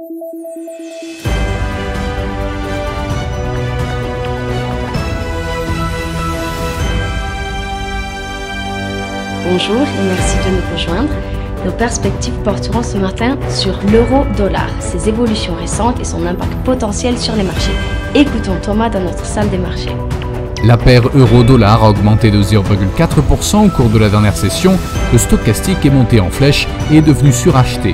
Bonjour et merci de nous rejoindre. Nos perspectives porteront ce matin sur l'euro-dollar, ses évolutions récentes et son impact potentiel sur les marchés. Écoutons Thomas dans notre salle des marchés. La paire euro-dollar a augmenté de 0,4% au cours de la dernière session. Le stochastique est monté en flèche et est devenu suracheté.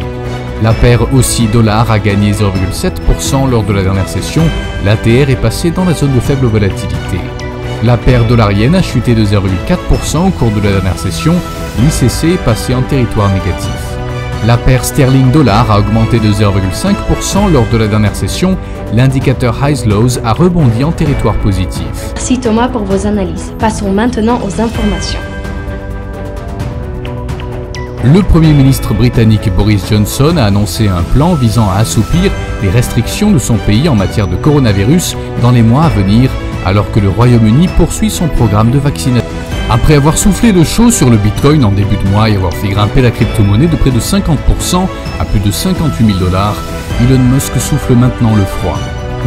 La paire aussi dollar a gagné 0,7% lors de la dernière session. L'ATR est passé dans la zone de faible volatilité. La paire dollar-yen a chuté de 0,4% au cours de la dernière session. L'ICC est passé en territoire négatif. La paire sterling-dollar a augmenté de 0,5% lors de la dernière session. L'indicateur highs-lows a rebondi en territoire positif. Merci Thomas pour vos analyses. Passons maintenant aux informations. Le Premier ministre britannique Boris Johnson a annoncé un plan visant à assouplir les restrictions de son pays en matière de coronavirus dans les mois à venir, alors que le Royaume-Uni poursuit son programme de vaccination. Après avoir soufflé le chaud sur le Bitcoin en début de mois et avoir fait grimper la crypto-monnaie de près de 50% à plus de 58 000 $, Elon Musk souffle maintenant le froid.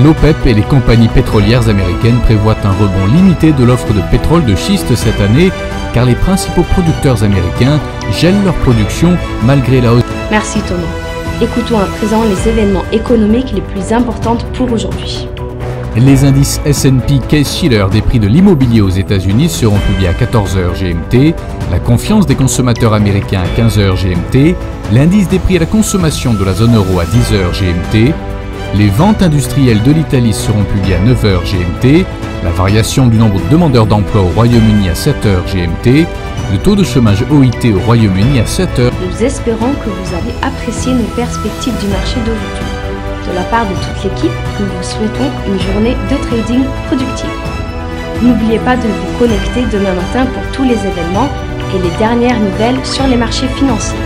L'OPEP et les compagnies pétrolières américaines prévoient un rebond limité de l'offre de pétrole de schiste cette année, car les principaux producteurs américains gèlent leur production malgré la hausse. Merci Thomas. Écoutons à présent les événements économiques les plus importants pour aujourd'hui. Les indices S&P Case-Shiller des prix de l'immobilier aux États-Unis seront publiés à 14h GMT, la confiance des consommateurs américains à 15h GMT, l'indice des prix à la consommation de la zone euro à 10h GMT, les ventes industrielles de l'Italie seront publiées à 9h GMT, la variation du nombre de demandeurs d'emploi au Royaume-Uni à 7h GMT, le taux de chômage OIT au Royaume-Uni à 7h. Nous espérons que vous avez apprécié nos perspectives du marché d'aujourd'hui. De la part de toute l'équipe, nous vous souhaitons une journée de trading productive. N'oubliez pas de vous connecter demain matin pour tous les événements et les dernières nouvelles sur les marchés financiers.